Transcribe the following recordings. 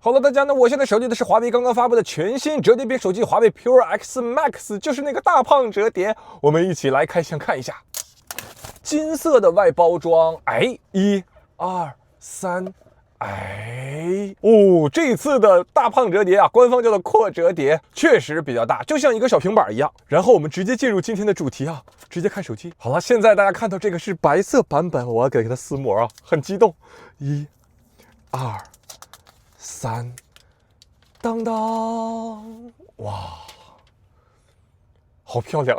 好了，大家呢，我现在手里的是华为刚刚发布的全新折叠屏手机华为 Pure X Max， 就是那个大胖折叠。我们一起来开箱看一下，金色的外包装，哎，1、2、3。这次的大胖折叠啊，官方叫做扩折叠，确实比较大，就像一个小平板一样。然后我们直接进入今天的主题啊，直接看手机。好了，现在大家看到这个是白色版本，我要给它撕膜啊，很激动。1、2、3，当当，哇！好漂亮，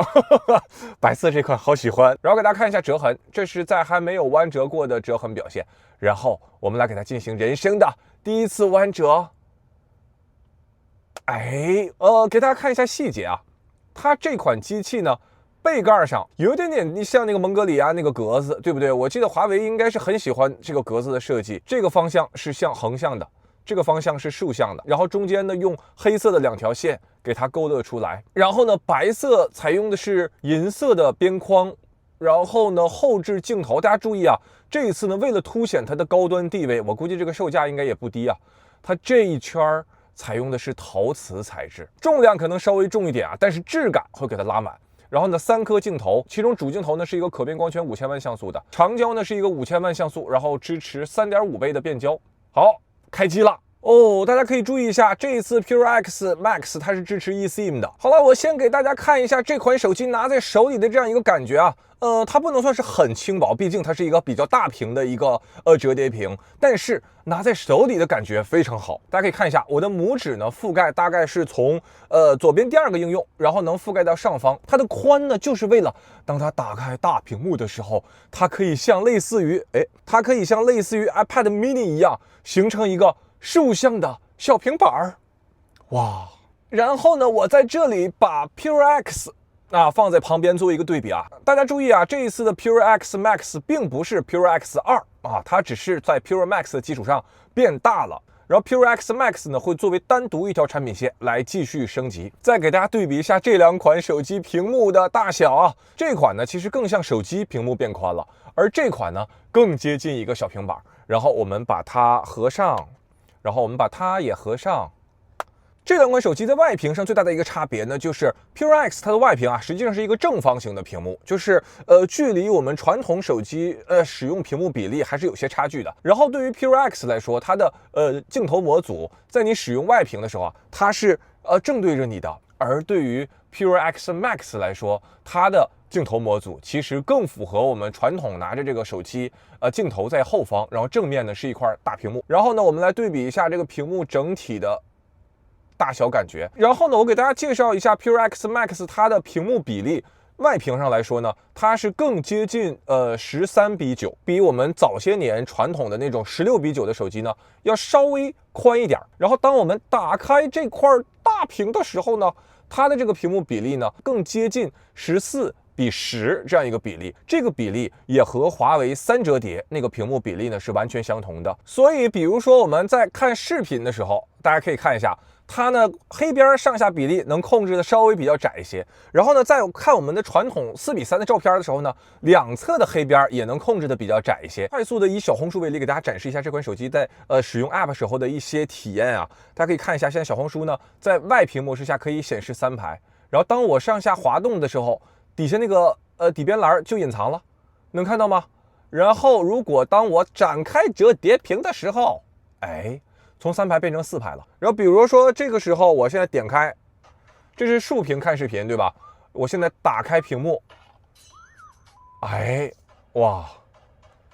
白色这款好喜欢。然后给大家看一下折痕，这是在还没有弯折过的折痕表现。然后我们来给它进行人生的第一次弯折。给大家看一下细节啊，它这款机器呢，背盖上有一点点像那个蒙格里亚那个格子，对不对？我记得华为应该是很喜欢这个格子的设计。这个方向是向横向的。这个方向是竖向的，然后中间呢用黑色的2条线给它勾勒出来，然后呢白色采用的是银色的边框，然后呢后置镜头，大家注意啊，这一次呢为了凸显它的高端地位，我估计这个售价应该也不低啊，它这一圈采用的是陶瓷材质，重量可能稍微重一点啊，但是质感会给它拉满。然后呢，3颗镜头，其中主镜头呢是一个可变光圈5000万像素的，长焦呢是一个5000万像素，然后支持3.5倍的变焦。好。开机了哦，大家可以注意一下，这一次 Pure X Max 它是支持 eSIM 的。好了，我先给大家看一下这款手机拿在手里的这样一个感觉啊。它不能算是很轻薄，毕竟它是一个比较大屏的一个折叠屏，但是拿在手里的感觉非常好。大家可以看一下，我的拇指呢覆盖大概是从左边第2个应用，然后能覆盖到上方。它的宽呢，就是为了当它打开大屏幕的时候，它可以像类似于iPad mini 一样，形成一个竖向的小平板儿。哇！然后呢，我在这里把 Pure X放在旁边做一个对比啊，大家注意啊，这一次的 Pure X Max 并不是 Pure X 2啊，它只是在 Pure Max 的基础上变大了。然后 Pure X Max 呢会作为单独一条产品线来继续升级。再给大家对比一下这2款手机屏幕的大小啊，这款呢其实更像手机屏幕变宽了，而这款呢更接近一个小平板。然后我们把它合上，然后我们把它也合上。这2款手机在外屏上最大的一个差别呢，就是 Pure X 它的外屏啊，实际上是一个正方形的屏幕，就是距离我们传统手机使用屏幕比例还是有些差距的。然后对于 Pure X 来说，它的镜头模组在你使用外屏的时候啊，它是正对着你的，而对于 Pure X Max 来说，它的镜头模组其实更符合我们传统拿着这个手机，镜头在后方，然后正面呢是一块大屏幕。然后呢，我们来对比一下这个屏幕整体的大小感觉。然后呢，我给大家介绍一下 Pure X Max 它的屏幕比例。外屏上来说呢，它是更接近13:9，比我们早些年传统的那种16:9的手机呢要稍微宽一点。然后当我们打开这块大屏的时候呢，它的这个屏幕比例呢更接近14:10这样一个比例，这个比例也和华为3折叠那个屏幕比例呢是完全相同的。所以比如说我们在看视频的时候，大家可以看一下，它呢黑边上下比例能控制的稍微比较窄一些，然后呢在看我们的传统4:3的照片的时候呢，两侧的黑边也能控制的比较窄一些。快速的以小红书为例，给大家展示一下这款手机在使用 App 时候的一些体验啊。大家可以看一下，现在小红书呢在外屏模式下可以显示3排，然后当我上下滑动的时候，底下那个底边栏就隐藏了，能看到吗？然后如果当我展开折叠屏的时候，从3排变成4排了。然后比如说这个时候我现在点开，这是竖屏看视频对吧？我现在打开屏幕，哇，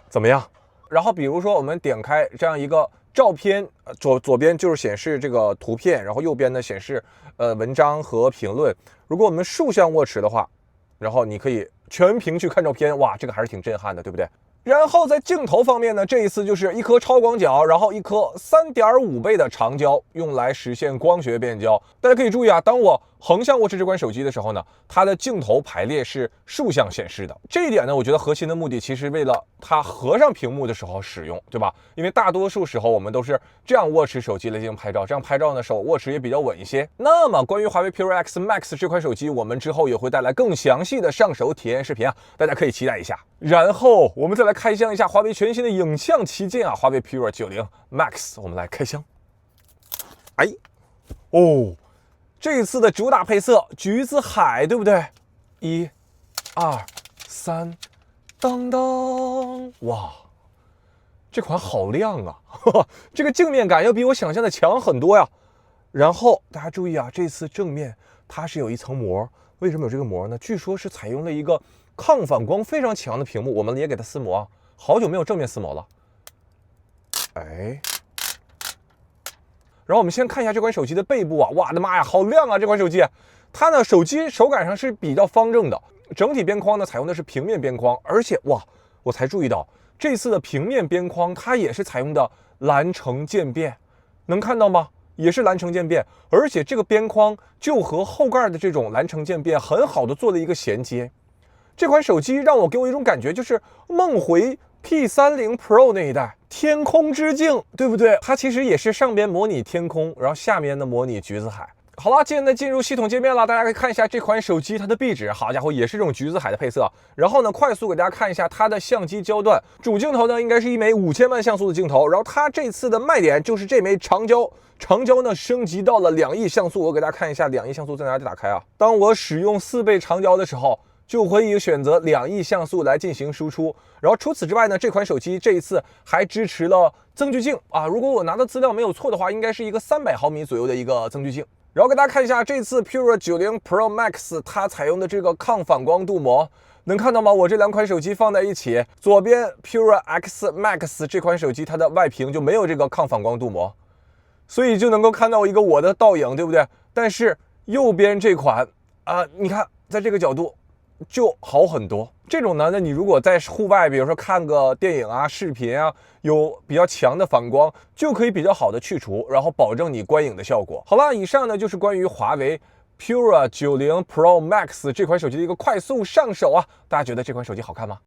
怎么样？然后比如说我们点开这样一个照片，左边就是显示这个图片，然后右边呢显示文章和评论。如果我们竖向握持的话，然后你可以全屏去看照片，哇，这个还是挺震撼的，对不对？然后在镜头方面呢，这一次就是一颗超广角，然后一颗3.5倍的长焦，用来实现光学变焦。大家可以注意啊，当我横向握持这款手机的时候呢，它的镜头排列是竖向显示的。这一点呢，我觉得核心的目的其实为了它合上屏幕的时候使用，对吧？因为大多数时候我们都是这样握持手机来进行拍照，这样拍照呢手握持也比较稳一些。那么关于华为 Pure X Max 这款手机，我们之后也会带来更详细的上手体验视频啊，大家可以期待一下。然后我们再来开箱一下华为全新的影像旗舰啊，华为 Pure 90 Max， 我们来开箱。哎，哦，这次的主打配色橘子海，对不对？1、2、3，当当，哇，这款好亮啊！呵呵，这个镜面感要比我想象的强很多呀。然后大家注意啊，这次正面它是有一层膜，为什么有这个膜呢？据说是采用了一个抗反光非常强的屏幕，我们也给它撕膜啊，好久没有正面撕膜了。哎，然后我们先看一下这款手机的背部啊，哇的妈呀，好亮啊！这款手机，它呢手机手感上是比较方正的，整体边框呢采用的是平面边框，而且哇，我才注意到这次的平面边框它也是采用的蓝橙渐变，能看到吗？也是蓝橙渐变，而且这个边框就和后盖的这种蓝橙渐变很好的做了一个衔接。这款手机让我给我一种感觉，就是梦回 P30 Pro 那一代天空之镜，对不对？它其实也是上边模拟天空，然后下面呢模拟橘子海。好了，现在进入系统界面了，大家可以看一下这款手机它的壁纸，好家伙，也是这种橘子海的配色。然后呢，快速给大家看一下它的相机焦段，主镜头呢应该是一枚5000万像素的镜头，然后它这次的卖点就是这枚长焦。长焦呢升级到了2亿像素，我给大家看一下2亿像素在哪里打开啊？当我使用4倍长焦的时候，就可以选择2亿像素来进行输出。然后除此之外呢，这款手机这一次还支持了增距镜啊，如果我拿的资料没有错的话，应该是一个300毫米左右的一个增距镜。然后给大家看一下这次 Pure 90 Pro Max 它采用的这个抗反光镀膜，能看到吗？我这2款手机放在一起，左边 Pure X Max 这款手机它的外屏就没有这个抗反光镀膜，所以就能够看到一个我的倒影，对不对？但是右边这款你看在这个角度就好很多。这种呢，那你如果在户外，比如说看个电影啊、视频啊，有比较强的反光，就可以比较好的去除，然后保证你观影的效果。好了，以上呢就是关于华为 Pure 90 Pro Max 这款手机的一个快速上手啊。大家觉得这款手机好看吗？